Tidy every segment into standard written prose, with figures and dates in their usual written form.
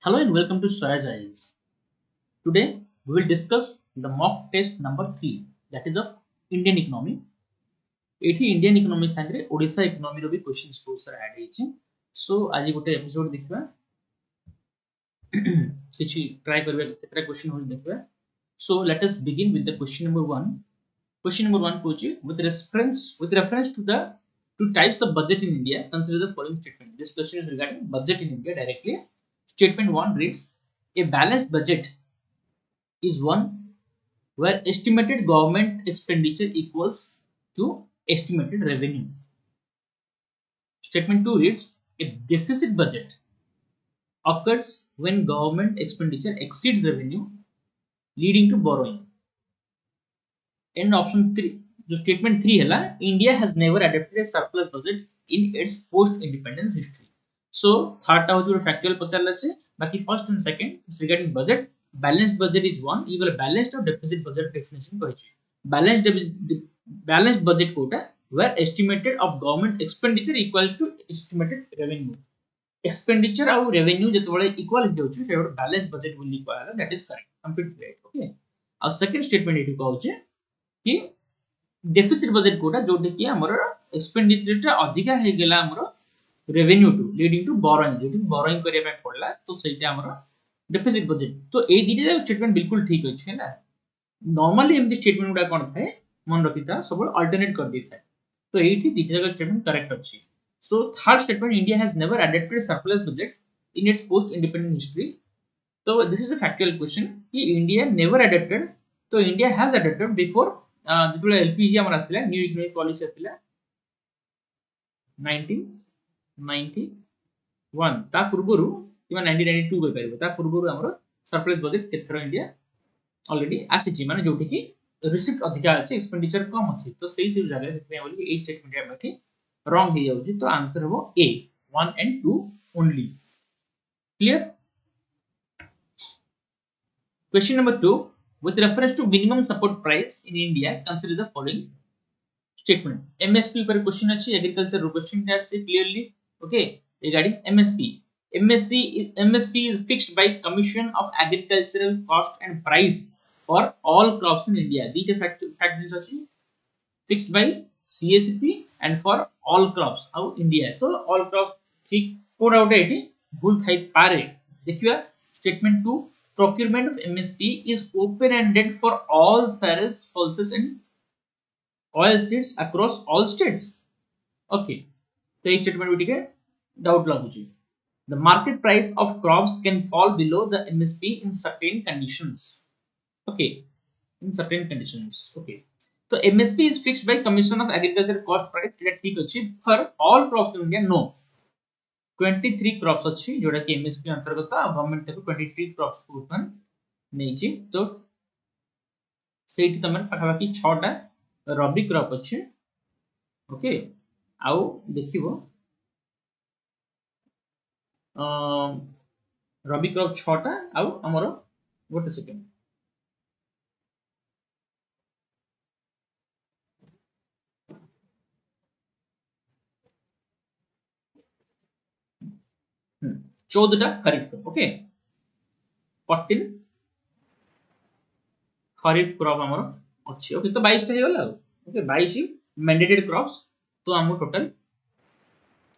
Hello and welcome to Swaraaj IAS. Today we will discuss the mock test number 3, that is of Indian economy. एठी Indian economy संगे Odisha economy रो भी questions बहुत सारा add हेछि. सो आज गोटे episode देखबा किछि ट्राई करबा केतरा क्वेश्चन होल देखबा. So let us begin with the question number 1. Question number 1 कोछि with reference to the two types of budget in India, consider the following statement. This question is regarding budget in India directly. Statement 1 reads, a balanced budget is one where estimated government expenditure equals to estimated revenue. Statement 2 reads, a deficit budget occurs when government expenditure exceeds revenue, leading to borrowing. And option 3, जो statement 3 है, India has never adopted a surplus budget in its post-independence history. So third टा होची factual पचारला से, बाकी first and second is regarding budget. Balanced budget is one, equal balanced or deficit budget definition कहिछि. Balanced budget Kota where estimated of government expenditure equals to estimated revenue. Expenditure और revenue जेतबेले equal हे होछि से balanced budget बोली कहला, that is correct, completely right. Okay. और second statement एठी कहउछि कि deficit budget Kota Jote कि हमर एक्सपेंडिचर टा अधिका हे गेला हमर रेवेन्यू टू लीडिंग टू बोरोइंग, जोटी बोरोइंग करिया पे पड़ला, तो सेटा हमर डेफिसिट बजेट. तो ए दिटे स्टेटमेंट बिल्कुल ठीक अछि ना. नॉर्मली एमदी स्टेटमेंट गुडा कोन थाए मन रखिता सब अल्टरनेट कर दी थाए, तो एठी दिटे जगह स्टेटमेंट करेक्ट अछि. So third statement, India has never adopted surplus budget in its post independent history. तो this is a factual question कि इंडिया नेवर अडॉप्टेड, तो इंडिया हैज अडॉप्टेड बिफोर जितबे एलपीजी हमर आस्तिला, न्यू इकोनॉमिक पॉलिसी आस्तिला 1991 ता पूर्वरु किबा 1992 कहि परबो, ता पूर्वरु हमर सरप्लस बजेट केथरो इंडिया ऑलरेडी आसीची, माने जोठी कि रिसिप्ट अधिका अछि, एक्सपेंडिचर कम अछि. तो सेही सब जगह सेते बोली ए स्टेटमेंट या बाकी रॉन्ग हे जाउची. तो आंसर हो ए 1 and 2 only. Clear. Question number 2, with reference to minimum support price in India, consider the following statement. MSP पर क्वेश्चन अछि, एग्रीकल्चर क्वेश्चन है से clearly. Okay, regarding MSP. MSP is fixed by Commission of Agricultural Cost and Price for all crops in India. These factors अछि fixed by CACP and for all crops of India. तो all crops ठीक code out एठी भूल Thai पारे. देखिबा statement 2, procurement of MSP is open-ended for all cereals, pulses and oilseeds across all states. Okay, so this statement we take doubt laguchi. The market price of crops can fall below the MSP in certain conditions. Okay, in certain conditions. Okay, so MSP is fixed by Commission of Agriculture Cost Price. It ठीक अछि. For all crops in India, no. 23 crops अछि जोडा कि MSP अंतर्गत government तक 23 crops को उत्पन्न नेछि. तो सेठी तमन पाखापाखी 6 टा रबी क्रॉप अछि. ओके, आउ देखिबो रबी क्रॉप 6 टा आउ हमरो गोटे सेकंड चौदह खरीफ. ओके, 14 खरीफ क्रॉप हमर अछि. ओके, तो 22 टा हे गेला. Okay, 22 mandated crops. तो हम टोटल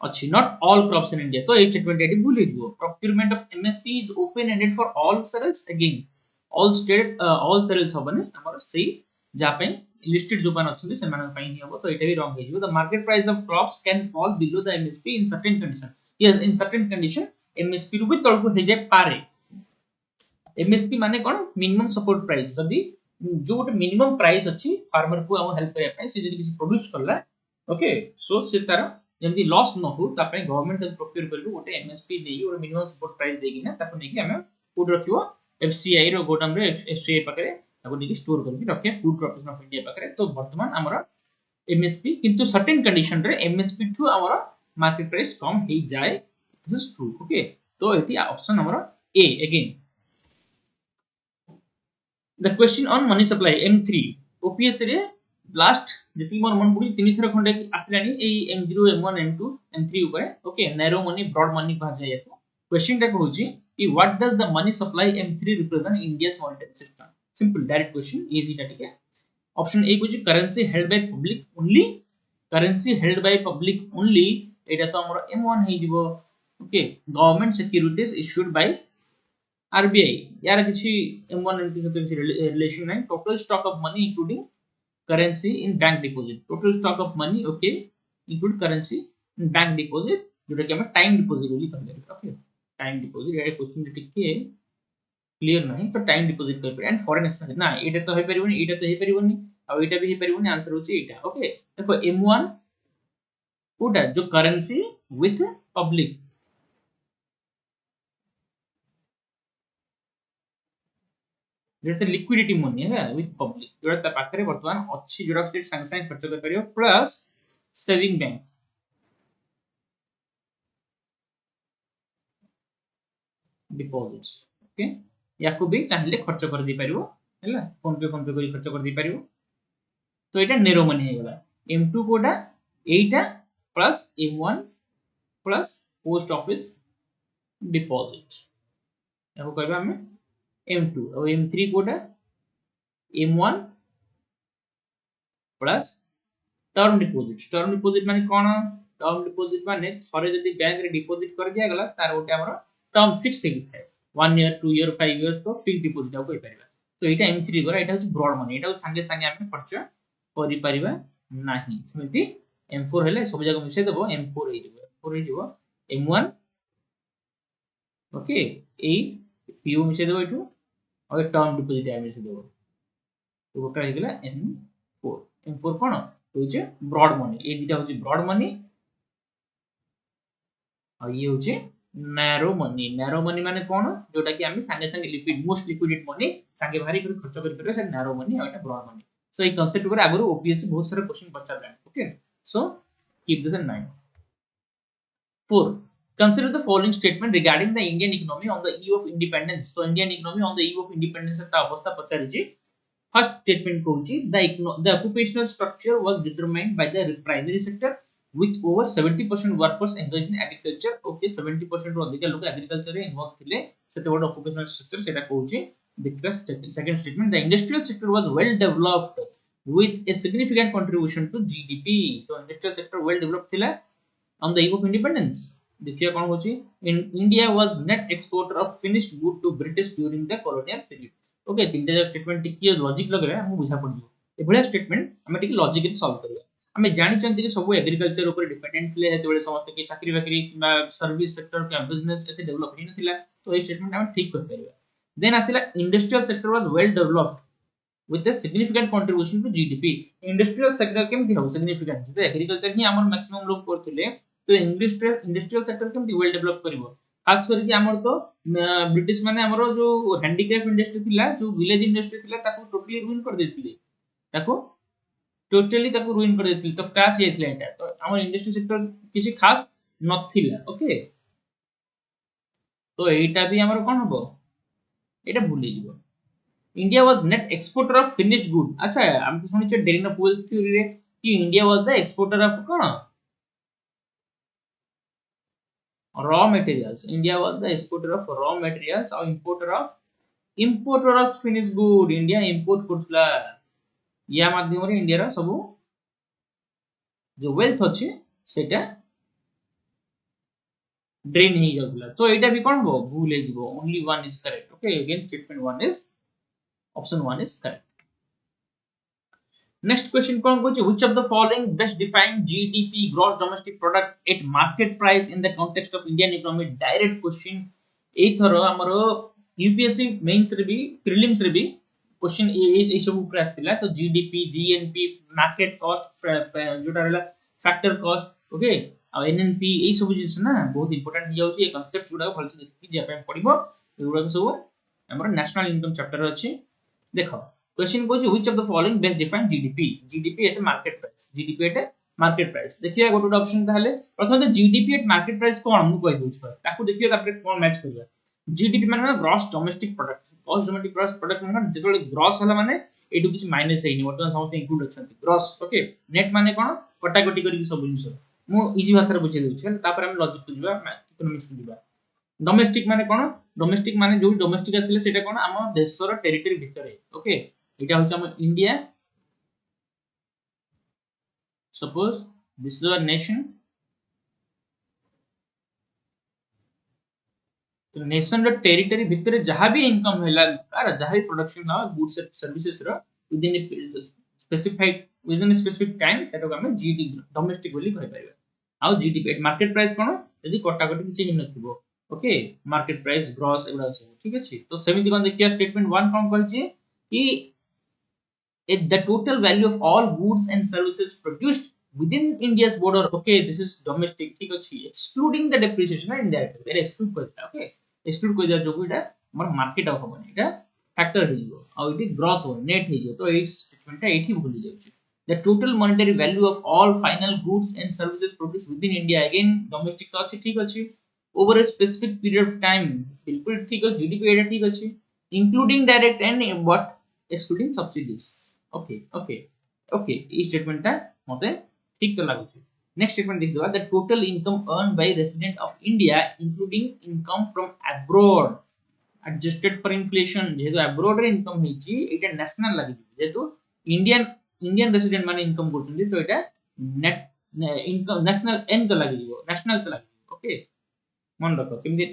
अछि, not all crops in India. तो 8 20 भूल हिजो. Procurement of MSP is open ended for all sales. Again all sales होबने हमर सेही जा पे लिस्टेड जो बन अछि से मानन पई हियो. तो एटा भी रॉन्ग हिजो. The market price of crops can fall below the MSP in certain condition. Yes, in certain condition MSP रु भी तळको हे जाय पारे. एमएसपी माने कोन? Minimum support price. जदी जो गोटे मिनिमम प्राइस अछि फार्मर को हम हेल्प करिया पे, से जदी किछ प्रोड्यूस करला, ओके, सो से तार जदी लॉस न हो ता पे गवर्नमेंट जदी प्रोक्योर करबो गोटे एमएसपी देई और मिनिमम सपोर्ट प्राइस देगी ना, ताको नेकी हमें फूड रखियो एफसीआई रो गोडाम रे, एफसीआई पकरे ताको नेकी स्टोर करके रखे फूड कॉर्पोरेशन ऑफ इंडिया पकरे. तो वर्तमान हमरा एमएसपी किंतु सर्टेन कंडीशन रे एमएसपी टू हमरा मार्केट प्राइस कम हे जाय. This is true. ओके, तो एटी ऑप्शन हमरा ए. Again the question on money supply M3 OPSC रे लास्ट जति मोर मन पुडी तीन थर खंडे आसलानी ए M0 M1 M2 M3 ऊपर. Okay, narrow money broad money कहा जाय. क्वेश्चन टा कहूची कि what does the money supply M3 represent India's monetary system simple direct question easy टा ठीक है ऑप्शन ए को currency held by public only currency held by public only एटा तो हमर M1 हे जिवो okay government securities issued by RBI यार किछि M1 एमटी सते किछि रिलेशन नै total stock of money including currency in bank deposit total stock of money okay include currency in bank deposit जोटा कि हम टाइम डिपॉजिट बोली कहले ओके टाइम डिपॉजिट ये क्वेश्चन टिके क्लियर नहीं तो टाइम डिपॉजिट कर एंड फॉरेन एक्सचेंज ना एटा तो हे परिबोनी एटा तो हे परिबोनी आ एटा भी हे परिबोनी आंसर होची एटा ओके देखो M1 कोटा जो करेंसी विथ पब्लिक जेते लिक्विडिटी मनी है विथ पब्लिक जोटा ता पाखरे वर्तमान अच्छी जोटा से संग संग खर्च कर परियो plus saving bank deposits okay याको भी चाहिले खर्च कर दी परियो हैला फोन पे कोई खर्च कर दी परियो तो एटा नेरो मनी हे गला M2 कोटा एटा plus M1 plus post office deposit याको कहबा हमें M2 और M3 Kota M1 plus term deposit माने कोन टर्म डिपॉजिट माने थरे जदी बैंक रे डिपॉजिट कर दिया गला तार ओटे हमर टर्म फिक्स हे थाए 1 ईयर 2 ईयर 5 इयर्स तो फिक्स डिपॉजिट आ कोइ परिबा तो एटा M3 गरा एटा होची ब्रॉड मनी एटा संगे संगे हम खर्च करि परिबा नाही समिति M4 हेले सब जगह मिसे देबो M4 हे जिवो M1 ओके ए पीओ मिसे देबो एटू और टर्म डिपॉजिट आ मिसे देबो तो गोटा हे गेला M4 कोन होचे ब्रॉड मनी ए दिटा होची ब्रॉड मनी और ये होचे नैरो मनी माने कोन जोटा कि हम संगे संगे लिक्विड मोस्ट लिक्विडेट मनी संगे भारी कर खर्च कर परबे से नैरो मनी और एटा ब्रॉड मनी सो ए कांसेप्ट ऊपर आगरो ओपीएससी बहुत सारा क्वेश्चन पचाला okay so keep this in mind 4 consider the following statement regarding the Indian economy on the eve of independence so Indian economy on the eve of independence ta avastha pacharichi first statement kochi the occupational structure was determined by the primary sector with over 70% workforce engaged in agriculture okay 70% ro adhika lok agriculture re involved thile sete bad occupational structure seta kochi the second statement the industrial sector was well developed with a significant contribution to GDP so industrial sector well developed thila on the eve of independence देखिए कोन होची India was net exporter of finished good to British during the colonial period okay तीनटा statement टिके logic लगले हम बुझा पड़ियो एभले statement हम टिके लॉजिकली सॉल्व करिया हम जानि चंती कि सब एग्रीकल्चर ऊपर डिपेंडेंट थे हेते बेले समस्त के चाकरी बाकरी किबा सर्विस सेक्टर के बिजनेस एते डेवलप हिन थिला तो ए स्टेटमेंट हम ठीक कर परिया देन आसिला industrial sector was well developed with a significant contribution to GDP industrial sector केम दिहो सिग्निफिकेंट जे एग्रीकल्चर ही हमर मैक्सिमम लोग करथिले तो इंडस्ट्रियल सेक्टर केम वेल डेवलप करिवो खास करके हमर तो ब्रिटिश माने हमर जो हैंडीक्राफ्ट इंडस्ट्री थिला जो विलेज इंडस्ट्री थिला ताको टोटली रुइन कर देथिले ताको टोटली ताको रुइन कर देथिले तो क्रैश हेथिला एटा तो हमर इंडस्ट्री सेक्टर किसी खास नथिला ओके तो एटा भी हमर कोन हबो एटा भूली जिवो India was net exporter of finished good अच्छा हम सुनि छ डेरिन ऑफ वेल्थ थ्योरी रे कि India was the exporter of cone raw materials India was the exporter of raw materials or importer of finished good India import करथला या माध्यम रे India रा सब जो वेल्थ अछि सेटा ड्रेन ही जाउला तो एटा भी कोन हो भूल हे जिवो only one is correct okay again statement one is option one is correct Next question कौन Kochi which of the following best define GDP gross domestic product at market price in the context of Indian economy direct question A thorough हमरो UPSC mains रे भी prelims रे भी question ए सब ऊपर आस्तिला तो GDP GNP market cost जोटा रहला फैक्टर कॉस्ट ओके आ NNP ए सब जिंस ना बहुत इंपोर्टेंट हो जाउची ए कांसेप्ट जोटा भल से देखि जे पे पडिबो एगुडा सब हमरो नेशनल इनकम चैप्टर अछि देखो question Kochi which of the following best define GDP at market price देखिए गोटे ऑप्शन ताले प्रथम तो GDP at market price कोन मु कहि दोछ ताकू देखिए तापर कोन मैच करबा GDP माने ग्रॉस डोमेस्टिक प्रोडक्ट माने जेतोले ग्रॉस हला माने एटू किछ माइनस हेनी वर्तमान समस्त इंक्लूड अछन ग्रॉस ओके नेट माने कोन कटाकटी करी सब जिंस मु इजी भाषा रे बुझे दोछ तापर हम लॉजिक को जिबा इकोनॉमिक्स को जिबा डोमेस्टिक माने कोन डोमेस्टिक माने जो डोमेस्टिक आसिले सेटा कोन हम देशर टेरिटरी भितरे ओके एटा होछ हम India suppose this is a nation तो नेशन रो टेरिटरी भितरे जहां भी इनकम हैला कार जहां भी प्रोडक्शन ना गुड्स एंड सर्विसेज रो within a specified within a specific time सेटा को हम जीडीपी डोमेस्टिक बोली कहि परबा आ जीडीपी मार्केट प्राइस कोन यदि कटा कटी किछि हि नथिबो ओके मार्केट प्राइस ग्रॉस एगुडा सब ठीक अछि तो सेमिति कोन देखिया स्टेटमेंट 1 कोन कहै छी कि if the total value of all goods and services produced within India's border okay this is domestic ठीक अछि excluding the depreciation and indirect there exclude करता okay exclude कर दिया जो एटा हमर मार्केट ऑफ होबनी एटा फैक्टर हे जो आ इटी ग्रॉस हो net हे जो तो ए स्टेटमेंट एठी भूली जाउची the total monetary value of all final goods and services produced within India again domestic तो अछि ठीक अछि over a specific period of time बिल्कुल ठीक है जीडीपी एटा ठीक अछि including direct and but excluding subsidies okay okay okay e statement ता मते ठीक तो लागु छै नेक्स्ट स्टेटमेंट देख दवा the total income earn by resident of India including income from abroad adjusted for inflation जेतो अब्रॉड रे इनकम हिची एटा नेशनल लागि जेतो इंडियन इंडियन रेसिडेंट माने इनकम करछन तो एटा नेट इनकम नेशनल एन तो लागि नेशनल तो लागि ओके मन रखो केमि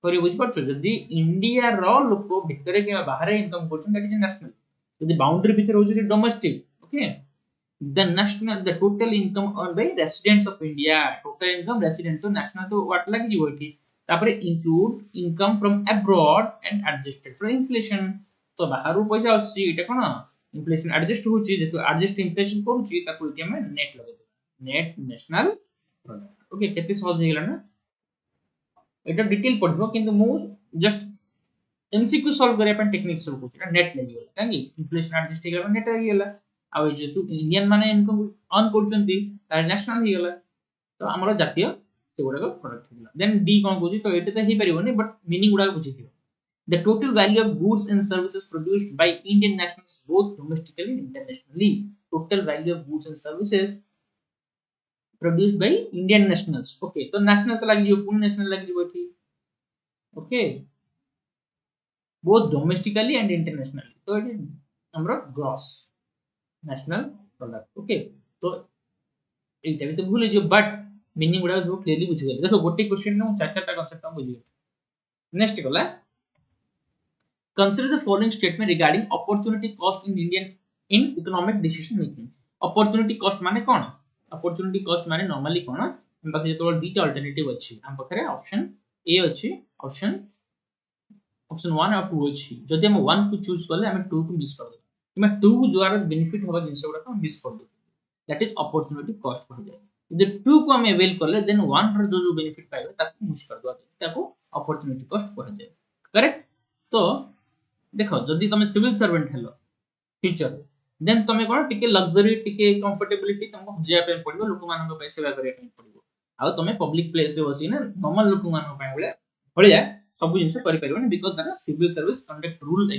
करी बुझ परछो जदी इंडिया रो लोक भितरे के बाहर इनकम करछन that is national the boundary भितर होछ domestic okay the total income earned by residents of India total income resident to national to what लागि जीवो एठी तापरे include income from abroad and adjusted for inflation तो Bahru पैसा आछि एटा कोन inflation adjust होछि जेतो adjust inflation करूछि ताको एटी हम नेट लगे नेट नेशनल प्रोडक्ट ओके केते सहज हे गेला ना एटा डिटेल पढबो किंतु मु जस्ट एमसीक्यू सॉल्व करे अपन टेक्निक सब को नेट लागि गेला कांगी इन्फ्लेशन एडजस्ट गेला नेट लागि गेला आ जेतु इंडियन माने इनकम अर्न करचंती तार नेशनल hi गेला तो हमर जातीय से गुडा को प्रोडक्ट गेला देन डी कोन कोजी तो एते त hi परिबोनी बट मीनिंग गुडा बुझि दियो the total value of goods and services produced by Indian nationals both domestically and internationally total value of goods and services produced by Indian nationals okay तो national तो लागि जो पूर्ण नेशनल लागि जो एठी okay both domestically and internationally so it is हमरो gross national product okay तो एटा भी तो भूल जो बट मीनिंग गुडा जो क्लियरली बुझि गेल देखो गोटे क्वेश्चन में चार चारटा कांसेप्ट हम बुझि नेक्स्ट गला consider the following statement regarding opportunity cost in Indian in economic decision making opportunity cost माने कोन opportunity cost माने नॉर्मली कोन हम पाखे तो दीटा अल्टरनेटिव अछि हम पाखे ऑप्शन ए अछि ऑप्शन 1 और 2 अछि जदि हम 1 को चूज करले हम 2 को मिस कर दे किमा 2 को जोआर बेनिफिट होबा जिंस गुडा हम मिस कर दे दैट इज अपॉर्चुनिटी कॉस्ट कह जाय यदि 2 को हम अवेल करले देन 1 रो जो बेनिफिट पाइबे ताको मिस कर दवा ताको अपॉर्चुनिटी कॉस्ट कह जाय करेक्ट तो देखो जदि तुम सिविल सर्वेंट हेलो फ्यूचर देन तुम कोन टिके लग्जरी टिके कंफर्टेबिलिटी तुमको जिया पे पड़िबो लोक मान को पैसा करिया पे पड़िबो आ तुम पब्लिक प्लेस रे बसी ना नॉर्मल लोक मान को भलिया सब जिंस करि परिबो because that civil service conduct rule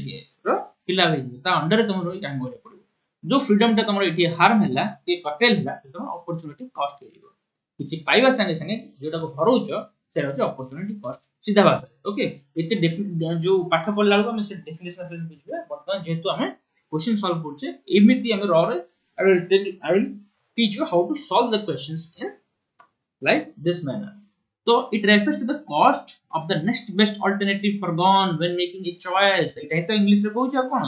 रो खिलाफ है ता अंडर तुम रो काम करे पड़िबो जो फ्रीडम ता तुम एठी हार्म हैला के कटेल हैला तो अपॉर्चुनिटी कॉस्ट हेइबो किछि पाइबा संगे संगे जोटा को हरोच से रहछ अपॉर्चुनिटी कॉस्ट सीधा भाषा ओके एते जो पाठ पढला हम से डेफिनेशन से बुझबे बर्तमान जेतु हम क्वेश्चन सॉल्व करछे एमिति हम रो रे I will teach you how to solve the questions in like this manner so it refers to the cost of the next best alternative foregone when making a choice एटा तो English रे कहू छ कोन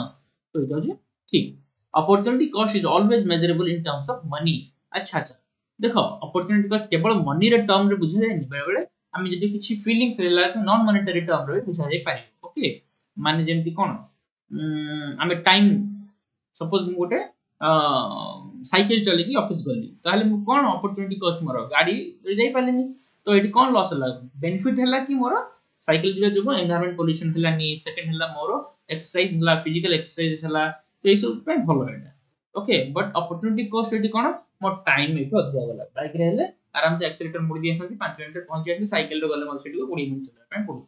तो एटा जे ठीक opportunity cost is always measurable in terms of money अच्छा अच्छा देखो opportunity cost केवल मनी रे टर्म रे बुझा जाय नि बेले हम जदी किछि फीलिंग्स रे लाइक नॉन मॉनेटरी टर्म रे बुझा जाय पारे ओके माने जेंति कोन हमें टाइम सपोज गोटे साइकिल चले की ऑफिस गली ताले मु कोन अपॉर्चुनिटी कॉस्ट मोर गाड़ी रे जाई पालेनी तो एटी कोन लॉस हला बेनिफिट हला कि मोर साइकिल जिबे जो एनवायरनमेंट पोल्यूशन हला नि सेकंड हला मोर एक्सरसाइज हला फिजिकल एक्सरसाइज हला तो ए सब पे भलो एटा okay but opportunity cost eighty cone more time एतो अधिया गला बाइक रे हले आराम से एक्सीलेटर मोड़ दिया हथि 5 मिनिट पहुंच जाय साइकिल रे गले मोर सेटी 20 मिनिट चला पे पड़ू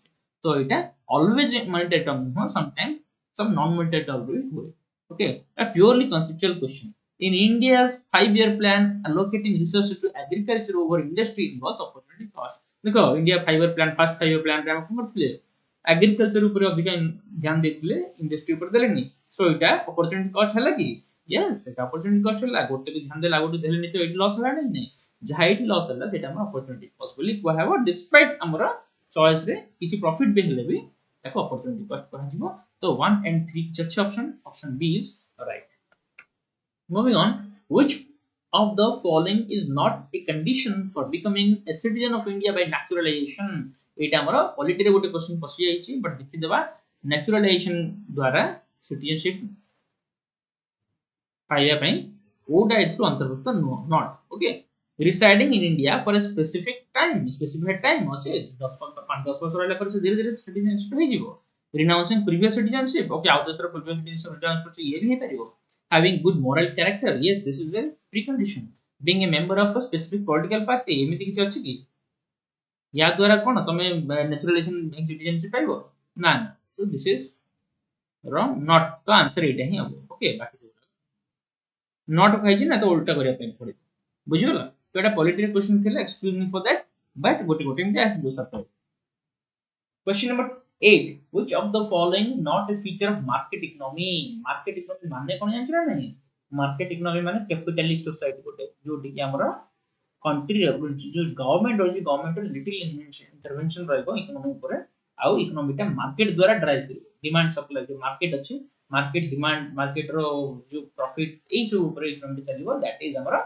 तो एटा ऑलवेज मॉनेटरी टर्म हो some time some non monetary term भी होय okay a purely conceptual question in India's 5-year plan allocating resources to agriculture over industry involves opportunity cost देखो India fibre plant first fibre plant रे हम कोन करथिले agriculture ऊपर अधिक ध्यान देथिले industry ऊपर देलेनी सो इटा अपॉर्चुनिटी कॉस्ट हला कि यस इटा अपॉर्चुनिटी कॉस्ट हला गोटे भी ध्यान देला गोटे देलेनी तो इट लॉस हला नहीं जहा इट लॉस हला सेटा हम अपॉर्चुनिटी कॉस्ट बोली को हेबो डिस्पाइट हमरा चॉइस रे किछि प्रॉफिट भी हेले भी ताको अपॉर्चुनिटी कॉस्ट कहा जिवो तो 1 and 3 किछ अछि option B is right moving on which of the following is not a condition for becoming a citizen of India by naturalization एटा हमर पॉलिटी रे गोटे क्वेश्चन पसी जाईची बट देखि देबा नेचुरलाइजेशन द्वारा सिटीजनशिप पाइया पई ओडा एथु अंतर्भुक्त not okay residing in India for a specific time अछि 10 वर्ष रहला पर से धीरे धीरे सिटीजनशिप हे जिवो renouncing previous citizenship okay आउ दूसरा previous citizenship रिटाउंस पर ये भी हे परिवो having good moral character yes this is a precondition being a member of a specific political party एमिति किछ अछि कि या द्वारा कोन तमे नेचुरलाइजेशन सिटीजनशिप पाइबो ना ना तो दिस इज रॉन्ग नॉट तो आंसर एटा ही हबो ओके बाकी नॉट कहै ना तो उल्टा करिया पे पड़े बुझियोला तो एटा पॉलिटी रे क्वेश्चन थिला एक्सप्लेनिंग फॉर दैट बट गोटे गोटे में आस दो सब question number 8 which of the following not a feature of market economy माने कोन जानछ ना नहीं मार्केट इकोनॉमी माने कैपिटलिस्ट सोसाइटी गोटे जो कि हमरा कंट्री जो गवर्नमेंट और गवर्नमेंट लिटिल इंटरवेंशन रहबो इकोनॉमी ऊपर आउ इकोनॉमीटा मार्केट द्वारा ड्राइव करियो डिमांड सप्लाई जो मार्केट अछि मार्केट डिमांड मार्केट रो जो प्रॉफिट ए सब ऊपर इकोनॉमी चलिबो दैट इज हमरा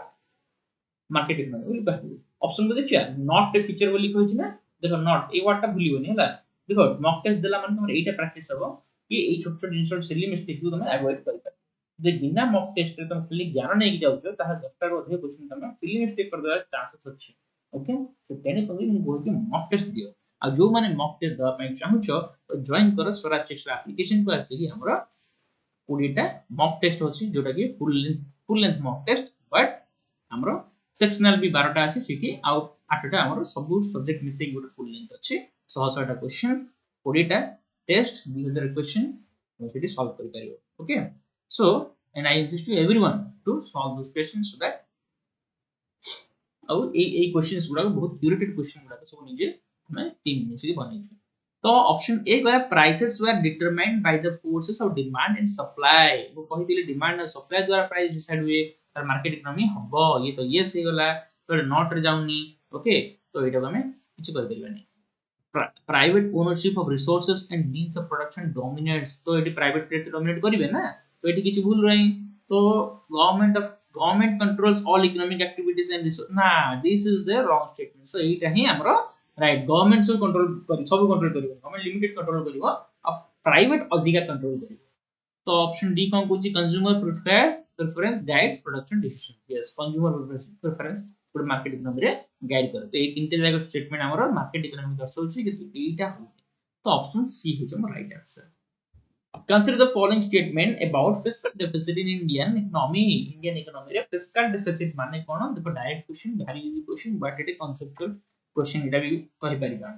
मार्केट इकोनॉमी बोली कहबो ऑप्शन को देखिया नॉट ए फीचर बोली कहै छी ना देखो नॉट ए वर्ड टा भूलिबोनी हला देखो मॉक टेस्ट देला माने तुम एटा प्रैक्टिस हबो कि ए छोट छोट जिंस सिली मिस्टेक को तुम अवॉइड कर जे बिना मॉक टेस्ट रे तुम खाली ज्ञान नै कि जाउछो ताहा 10 टा रो अधिक क्वेश्चन तुम सिली मिस्टेक कर देबा चांसेस अछि ओके सो तेने पगी मु बोल के मॉक टेस्ट दियो आ जो माने मॉक टेस्ट दवा पई चाहूछो तो जॉइन करो स्वराज टेस्ट एप्लीकेशन को आसी कि हमरा 20 टा मॉक टेस्ट होछि जोटा कि full length mock test but हमरा सेक्शनल भी 12 टा अछि सिकी आ 8 टा हमरा सब सब्जेक्ट मिसे गोटे फुल लेंथ अछि 100 टा क्वेश्चन 20 टा टेस्ट 2000 क्वेश्चन सेठी सॉल्व कर परियो okay so and I insist to everyone to solve those questions so that ए क्वेश्चंस गुडा बहुत क्यूरेटेड क्वेश्चन गुडा सब निजे हमें टीम में से बनै छै तो ऑप्शन ए कहला prices were determined by the forces of demand and supply वो कहितले डिमांड और सप्लाई द्वारा प्राइस डिसाइड हुए तर मार्केट इकोनॉमी हबो ये तो ये से गला तो नॉट रे जाउनी ओके तो एटा हमें किछ कर देलबानी private ownership of resources and means of production dominates तो एटी प्राइवेट प्लेयर डोमिनेट करिवे ना तो एटी किछ भूल रही तो government controls all economic activities and resource ना this is the wrong statement so एटा ही हमरो राइट गवर्नमेंट सब कंट्रोल करी सब कंट्रोल करिवो गवर्नमेंट लिमिटेड कंट्रोल करिवो अब प्राइवेट अधिका कंट्रोल करिवो तो ऑप्शन डी कोन कोची consumer preference guides production decision yes consumer preference पूरा मार्केट इकोनॉमी रे गाइड करे तो ए तीनटे जगह स्टेटमेंट हमरो मार्केट इकोनॉमी दर्शाउछि कि एटा हो तो ऑप्शन सी हो हम right answer consider the following statement about fiscal deficit in Indian economy रे fiscal deficit माने कोन देखो direct question very easy question but it conceptual question एटा भी कहि परिबा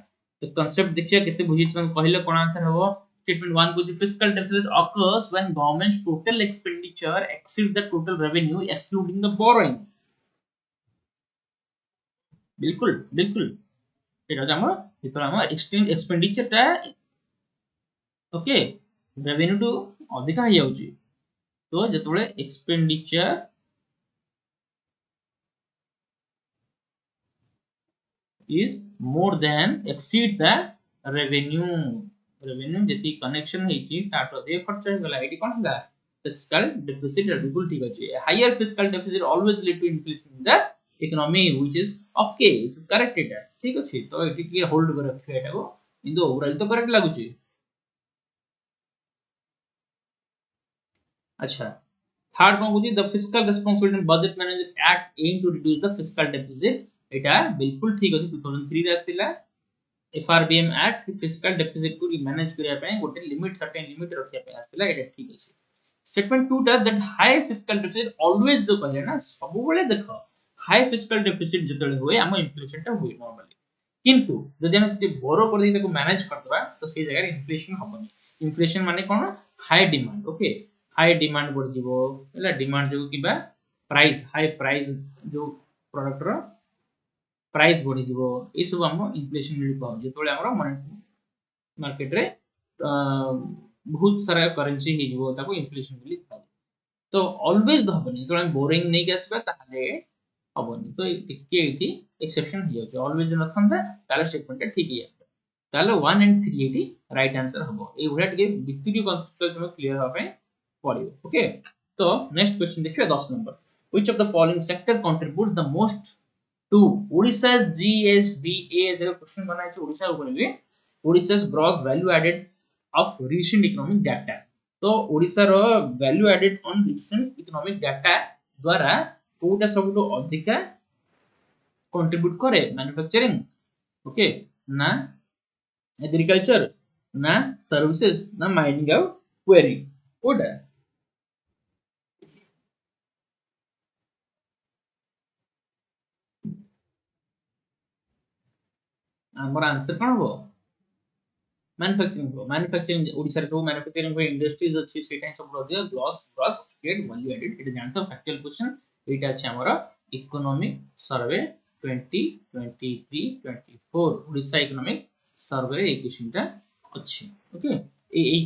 तो कांसेप्ट देखिया केते बुझि हम कहले कोन आंसर हो statement 1 को fiscal deficit occurs when government's total expenditure exceeds the total revenue excluding the borrowing बिल्कुल बिल्कुल एटा हम एक्सपेंडिचर टा ओके रेवेन्यू टू अधिक हो जाउची तो जतबे expenditure is more than exceed the revenue जति कनेक्शन है कि ताटो दे खर्च हो गला एटी कोन हला फिस्कल डेफिसिट बिल्कुल ठीक अछि higher fiscal deficit always lead to increase in the economy which is okay is correct एटा ठीक अछि तो एटी के होल्ड कर रखियो एटा को किंतु ओवरऑल तो करेक्ट लागुची अच्छा थर्ड कोन होची the fiscal responsibility and budget management act aim to reduce the fiscal deficit एटा बिल्कुल ठीक अछि 2003 रे आस्तिला एफआरबीएम एक्ट फिस्कल डेफिसिट को मैनेज करिया पय गोटे लिमिट सर्टेन लिमिट रखिया पय आस्तिला एटा ठीक अछि statement 2 that high fiscal deficit always जो कहले ना सब बेले देखो हाई फिस्कल डेफिसिट जतले होय हम इन्फ्लेशन टा होय नॉर्मली किंतु जदि हम जे बोरो कर दै ताको मैनेज करतबा तो से जगह इन्फ्लेशन होबनी इन्फ्लेशन माने कोन high demand okay high demand बढ़ जीवो एला डिमांड जो किबा प्राइस हाई प्राइस जो प्रोडक्ट रो प्राइस बढ़ी जीवो ए सब हम इन्फ्लेशन रे पाउ जेतोले हमर मार्केट रे बहुत सारा करेंसी ही जीवो ताको इन्फ्लेशन बोली पाउ तो ऑलवेज हबनी तो हम बोरिंग नहीं आसबा ताले हबनी तो टिके एठी एक्सेप्शन हो जाय ऑलवेज नथंदा ताले स्टेटमेंट ठीक है ताले 1 एंड 3 एठी राइट आंसर हबो ए उडा टिके भितरी कांसेप्ट तुम क्लियर हो पे पड़िबो ओके तो नेक्स्ट क्वेश्चन देखिए 10 number which of the following sector contributes the most to Odisha's GSDA देखो क्वेश्चन बना है ओडिशा ऊपर भी Odisha's gross value added of recent economic data तो ओडिशा रो value added on recent economic data द्वारा कोटा सबटो अधिका कंट्रीब्यूट करे मैन्युफैक्चरिंग ओके ना एग्रीकल्चर ना सर्विसेज ना माइनिंग और क्वेरी कोटा हमर आंसर कोन हो मैन्युफैक्चरिंग ओडिसा रे तो मैन्युफैक्चरिंग को इंडस्ट्रीज अछि सेटा सब रदिया gross state value added it जानतो फैक्चुअल क्वेश्चन एटा अछि हमर economic survey 2023-24 Odisha economic survey रे क्वेश्चनटा अछि ओके ए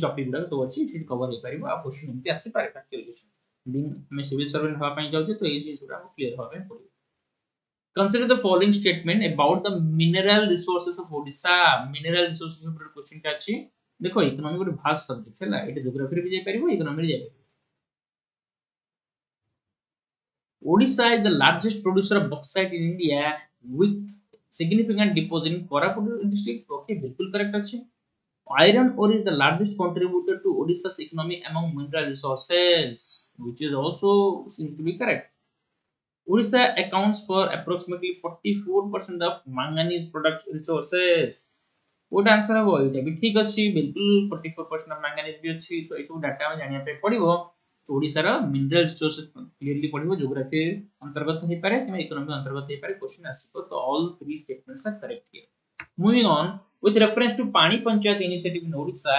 टॉपिक गुडा तो अछि फिर कवर हे परिबो आ क्वेश्चन एमति आसी पारे फैक्चुअल क्वेश्चन दिन में सिविल सर्वेंट होआ पई जाउ तो ए चीज गुडा क्लियर होबे पड़िबो Consider the following statement about the mineral resources of Odisha. Mineral resources ऊपर क्वेश्चन का अछि देखो इकोनॉमी को भास्ट सब्जेक्ट हैला एटा ज्योग्राफी रे भी जाय परिबो इकोनॉमी रे जाय परिबो Odisha is the largest producer of bauxite in India with significant deposit in Koraput district okay बिल्कुल करेक्ट अछि Iron ore is the largest contributor to Odisha's economy among mineral resources which is also seems to be correct Odisha accounts for approximately 44% of manganese production resources. What answer है वो इटा भी ठीक अछि बिल्कुल 44% of manganese भी अछि तो ए सब डाटा में जानिया पे पड़िबो तो ओडिसा रा मिनरल रिसोर्सेज क्लियरली पड़िबो ज्योग्राफी अंतर्गत होई पारे कि इकोनॉमी अंतर्गत होई पारे क्वेश्चन आसीबो तो all three statements are correct here moving on with reference to pani panchayat initiative in Odisha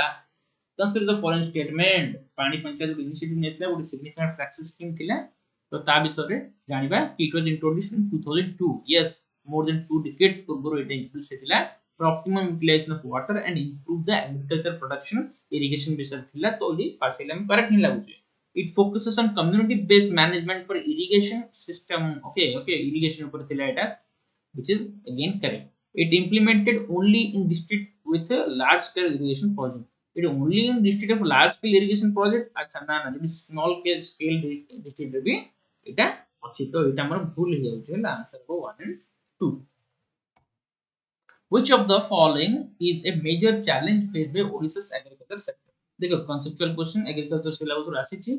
consider the following statement pani panchayat initiative नेतला ଗୋଟେ significant taxation scheme थिला तो ता विषय रे जानिबा it was introduced in 2002 yes more than 2 decades पूर्व इटा introduce हेतिला for optimum utilization of water and improve the agriculture production irrigation विषय थिला तो ओली पार्शियली हम करेक्ट नहीं लागुचे it focuses on community based management for irrigation system okay irrigation ऊपर थिला एटा which is again correct it implemented only in district with a large scale irrigation project it only in district of large scale irrigation project अच्छा ना ना small scale district रे भी এটা ଅଛି ତ ଏଟା ଆମର ଭୁଲ ହେଇ ଯାଉଛି ହେଲା आंसर को 1 and 2 which of the following is a major challenge faced by Odisha's agriculture sector देखो conceptual question agriculture syllabus रो आसीची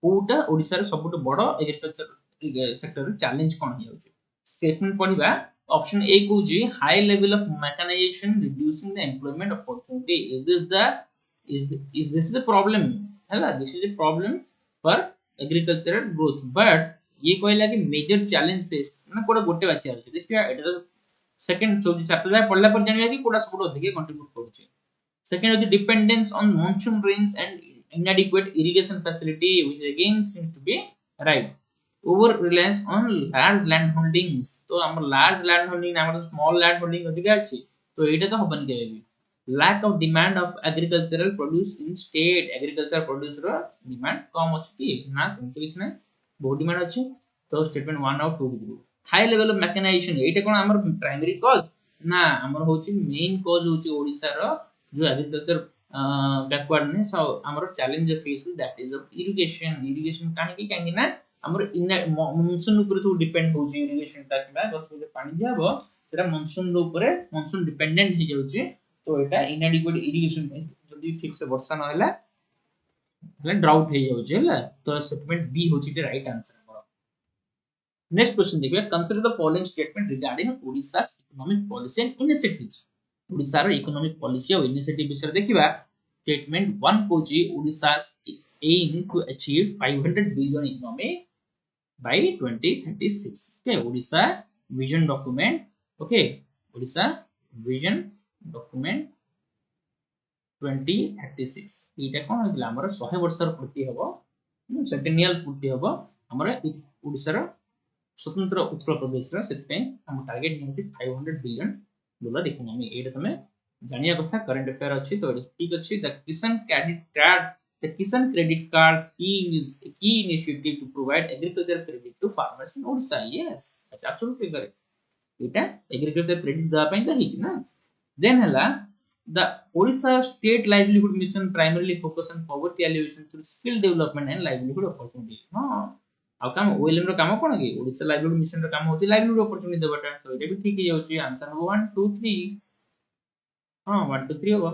कोटा ओडिसा रे सबटु बडो एग्रीकल्चर सेक्टर रे चैलेंज कोन हेय जाଉଛି स्टेटमेंट पढिबा ऑप्शन ए कहूची high level of mechanisation reducing the employment opportunity is this the problem हैला this is a problem for agricultural growth but ये कहला कि मेजर चैलेंज फेस ना कोडा गोटे बाची आछे देखिया एटा तो सेकंड जो चैप्टर जाय पढला पर जानिया कि कोडा सब अधिक कंट्रीब्यूट करूची सेकंड होची dependence on monsoon rains and inadequate irrigation facility which again seems to be right over reliance on large land holdings तो हमर लार्ज लैंड होल्डिंग हमर स्मॉल लैंड होल्डिंग अधिक अछि तो एटा तो हबन के lack of demand of agricultural produce in state agricultural produce रो डिमांड कम अछि ना सेमति किछ नै बहुत डिमांड अछि तो स्टेटमेंट 1 और 2 दिबो हाई लेवल ऑफ मैकेनाइजेशन एटा कोन हमर प्राइमरी कॉज ना हमर होछि मेन कॉज होछि ओडिसा रो जो एग्रीकल्चर बैकवर्डनेस हमर challenge face with that is of irrigation काहे कि काहे ना हमर मॉनसून ऊपर तो डिपेंड होछि इरिगेशन ता किबा गछ जे पानी दियाबो सेटा मॉनसून ऊपर मॉनसून डिपेंडेंट हो जाउछि तो एटा इनएडिक्वेट इरिगेशन जदी ठीक से वर्षा न होला then drought हे जाउछि हला तो स्टेटमेंट बी होछि द राइट आंसर हमर नेक्स्ट क्वेश्चन देखिए consider the following statement regarding Odisha's economic policy and initiatives Odisha रो इकोनॉमिक पॉलिसी और इनिशिएटिव विषय देखिबा स्टेटमेंट 1 कोची Odisha's aim to achieve 500 billion economy by 2036 okay odisha vision document okay odisha vision document 2036 एटा कोन होइला हमर 100 वर्ष पूर्ति हबो सेंटेनियल पूर्ति हबो हमर ओडिसा रो स्वतंत्र उत्तर प्रदेश रा सेते हम टारगेट नियछि $500 बिलियन इकोनॉमी एटा तमे जानिया कथा करंट अफेयर अछि तो ठीक अछि the Kisan credit card scheme is a key initiative to provide agriculture credit to farmers in Odisha. Yes, that's absolutely correct. Eta agriculture credit da pain da hichi na. Then hela the Odisha State Livelihood Mission primarily focus on poverty alleviation through skill development and livelihood opportunity. No, ଆଉ କାମ OLM ର କାମ କୋन कि Odisha livelihood mission ର काम होची livelihood opportunity देबाटा तो एटा भी ठीक हे जाउची आंसर हो 1 2 3 हां 1 2 3 हो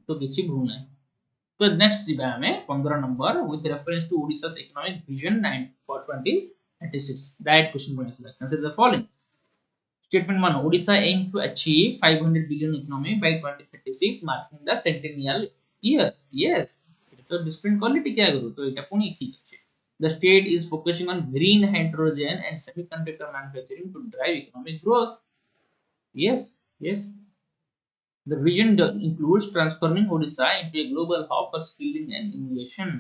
तो किछि भूल नै तो नेक्स्ट जीवा हमें 15 number with reference to Odisha's economic vision 9 for 2036 direct question बनेला consider the following statement 1 Odisha aims to achieve 500 billion economy by 2036 marking the centennial year. Yes, it तो डिफरेंट क्वालिटी क्या करू तो एटा पुनी ठीक अछि. The state is focusing on green hydrogen and semiconductor manufacturing to drive economic growth. Yes, yes. The vision includes transforming Odisha into a global hub for skilling and innovation.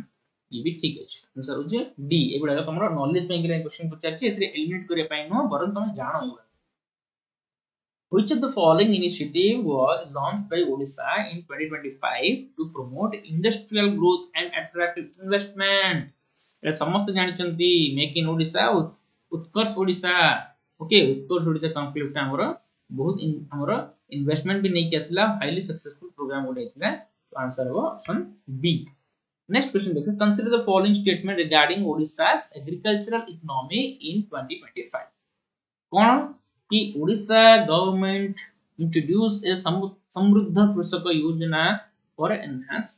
ये भी ठीक है. आंसर हो जे डी. एगुडा तमरो knowledge पे question पचारछि एथरे eliminate करे पाइ न बरन तमे जानो एगुडा. Which of the following initiative was launched by Odisha in 2025 to promote industrial growth and attract investment? समस्त जानिचंती make in Odisha Utkarsh Odisha okay Utkarsh Odisha conclave हमर बहुत हमर इन्वेस्टमेंट भी नहीं केसला हाईली सक्सेसफुल प्रोग्राम ओडे थिला तो आंसर हो ऑप्शन बी. नेक्स्ट क्वेश्चन देखो consider the following statement regarding Odisha's agricultural economy in 2025 कोन कि ओडिशा गवर्नमेंट इंट्रोड्यूस ए Samruddha Krushak Yojana for enhance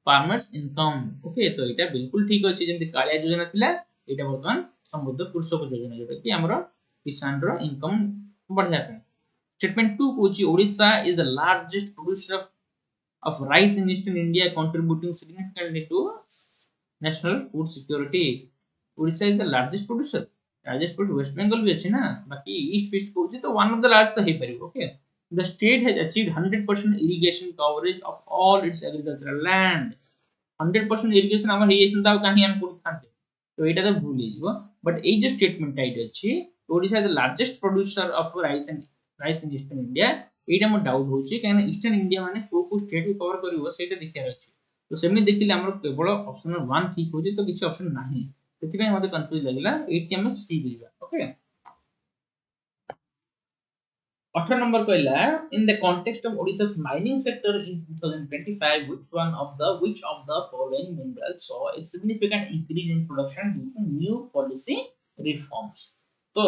farmers income. Okay तो एटा बिल्कुल ठीक अछि जेंति कालिया योजना थिला एटा वर्तमान समृद्ध कृषक योजना जेटा कि हमरो किसान रो इनकम बढ़िया पे. Statement 2 Kochi Odisha is the largest producer of rice in eastern India contributing significantly to national food security. Odisha is the largest producer. Largest producer West Bengal भी अछि ना बाकी ईस्ट वेस्ट कोची तो one of the largest तो हे परिबो. Okay the state has achieved 100% irrigation coverage of all its agricultural land. 100% irrigation हमर हे चिंता काहे हम कोन खाते तो एटा तो भूल हिजबो बट ए जे स्टेटमेंट टाइट अछि Odisha is the largest producer of rice in eastern India एटा म डाउट होची काहे ईस्टर्न इंडिया माने को स्टेट को कवर करिवो सेटा देखियार अछि तो सेमि देखिले हमर केवल ऑप्शन 1 ठीक होजी तो किछ ऑप्शन नाही सेति पय मते कंफ्यूज लागिला एटी हम सी बिलबा. ओके 18 number कहला in the context of Odisha's mining sector in 2025 which of the following minerals saw a significant increase in production due to new policy reforms. तो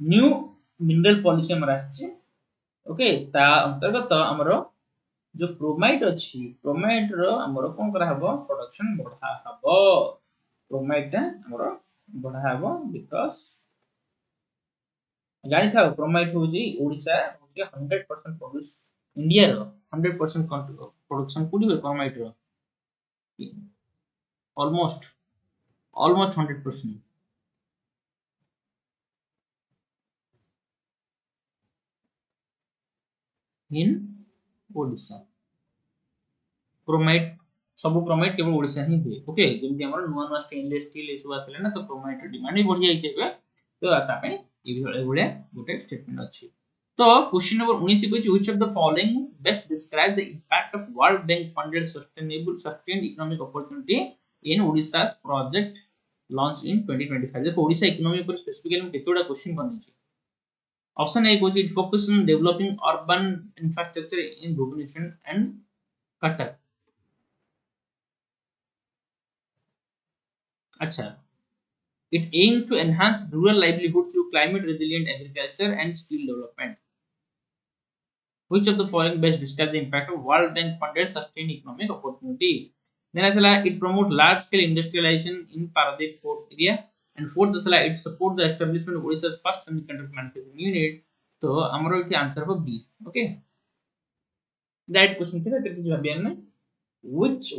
new mineral policy हमर आछि okay ता अंतर्गत हमरो जो chromite अछि chromite रो हमरो कोन करा हबो प्रोडक्शन बढ़ा हबो क्रोमाइट हमरो बढ़ा हबो बिकॉज़ जानि था क्रोमाइट हो जी ओडिशा होके 100% प्रोड्यूस इंडिया रो 100% प्रोडक्शन कुडी बे क्रोमाइट रो ऑलमोस्ट 100% इन ओडिशा क्रोमाइट सब क्रोमाइट केवल ओडिशा ही हुए. ओके जेमति हमर नुवा नुवा स्टेनलेस स्टील एसु आसले ना तो क्रोमाइट डिमांड भी बढ़िया हिचे तो आता पे एभळे गोटे स्टेटमेंट अछि. तो question number 19 Kochi which of the following best describe the impact of world bank funded sustained economic opportunity in Odisha's project launch in 2025 देखो ओडिशा इकोनॉमी पर स्पेसिफिकली हम केतोडा क्वेश्चन बनि छी. ऑप्शन ए कोची it focus on developing urban infrastructure in Bhubaneswar and Cuttack. अच्छा it aims to enhance rural livelihood through climate resilient agriculture and skill development. Which of the following best describe the impact of World Bank funded sustained economic opportunity? Then asala it promote large scale industrialization in Paradip port area and fourth asala it support the establishment of Odisha's first semiconductor manufacturing unit. तो हमरो इति answer हो B. Okay that question थी तेरे जवाब बियान में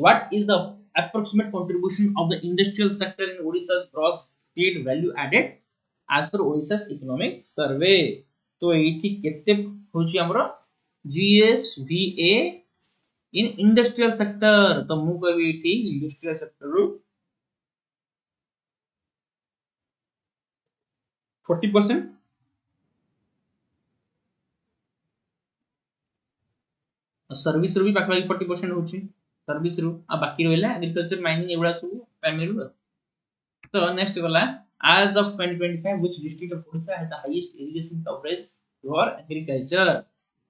what is the approximate contribution of the industrial sector in Odisha's gross state value added as per Odisha's economic survey. तो एठी केते होची हमरो GSVA in industrial sector तो मु कहबी एठी industrial sector रो 40% सर्विस रू भी पाखा 40% होची सर्विस रू आ बाकी रहला एग्रीकल्चर माइनिंग एवडा सब प्राइमरी। So next गला as of 2025 which district of Odisha has the highest irrigation coverage for agriculture।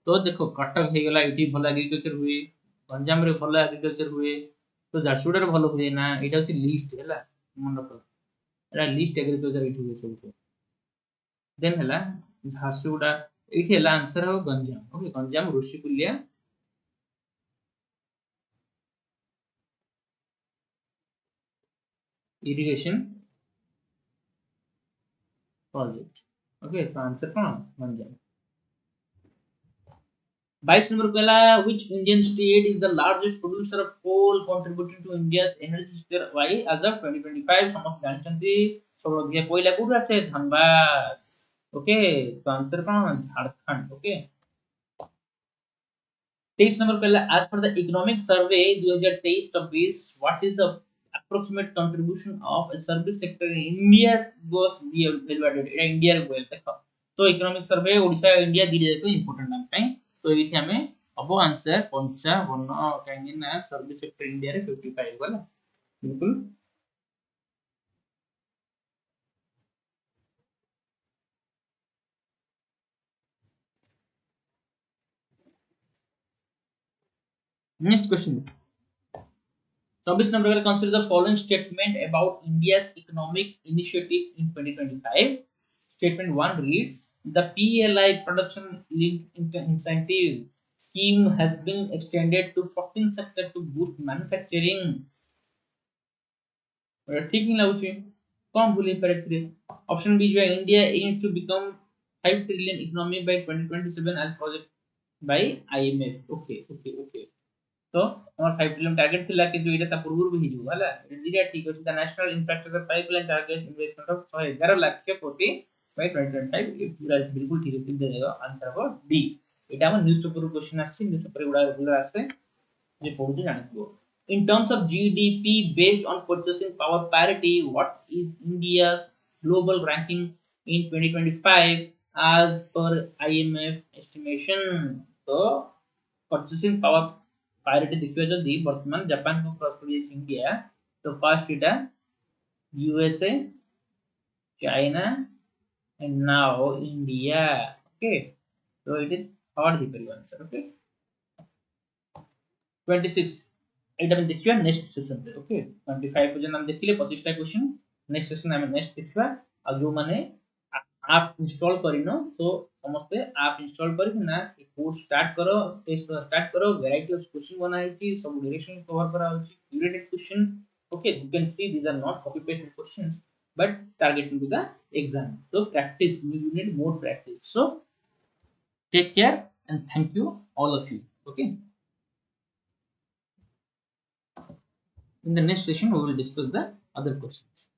तो देखो कटक हे गला इटी भला एग्रीकल्चर हुए गंजाम रे भला एग्रीकल्चर हुए तो झारसुडा रे भलो हुए ना एटा होती लिस्ट हैला मन रख एटा लिस्ट एग्रीकल्चर इटी हुए सब। देन हैला झारसुडा इटी हैला आंसर हो Ganjam. Okay Ganjam Rushikulya irrigation project। Okay तो आंसर कौन गंजाम। 22 number पहला which Indian state is the largest producer of coal contributing to India's energy sector why as of 2025 समस्त जानचंती सब अधिक कोयला कोड आसे धनबाद। ओके तो आंसर कौन झारखंड। ओके 23 नंबर पहला as per the economic survey 2023-24 what is the approximate contribution of a service sector in India's gross value added এটা ইন্ডিয়ার গোল দেখো। তো ইকোনমিক সার্ভে ওড়িশা ইন্ডিয়া দিলে দেখো ইম্পর্টেন্ট নাম টাই তো এইটি আমি হবো आंसर 55 কাহিনী না সার্ভিস সেক্টর ইন্ডিয়া রে 55 গলা बिल्कुल। Next question 24 number will consider the following statement about India's economic initiative in 2025। Statement 1 reads the PLI production linked incentive scheme has been extended to 14 sectors to boost manufacturing। ठीक नहीं लाउची कौन भूले पर option B जो है India aims to become 5 trillion economy by 2027 as project by IMF। Okay okay okay तो हमर 5 trillion target थिला कि जो एटा ता पूर्व भी हिजु हला एटा ठीक अछि the national infrastructure pipeline target investment of 111 lakh के प्रति बाय 2025 ये पूरा बिल्कुल ठीक है दे देगा आंसर हो डी। एटा हम न्यूज़पेपर क्वेश्चन आछि न्यूज़पेपर उडा रेगुलर आसे जे पढु जानिबो। In terms of GDP based on purchasing power parity what is India's global ranking in 2025 as per IMF estimation। तो purchasing power parity देखियो जदी वर्तमान जापान को क्रॉस कर इंडिया तो फर्स्ट इटा USA China and now India. Okay तो it is third ही करियो आंसर। ओके 26 एटा में देखियो नेक्स्ट सेशन पे। ओके 25 को जन हम देखिले 25 टा क्वेश्चन नेक्स्ट सेशन में नेक्स्ट देखिबा आ जो माने आप इंस्टॉल करिनो तो समझते आप इंस्टॉल करी ना कोर्स स्टार्ट करो टेस्ट स्टार्ट करो वैरायटी ऑफ क्वेश्चन बनाई थी सब डायरेक्शन कवर करा होची curated question. Okay you can see these are not copy paste questions but targeting to the exam so practice you need more practice so take care and thank you all of you। okay in the next session we will discuss the other questions।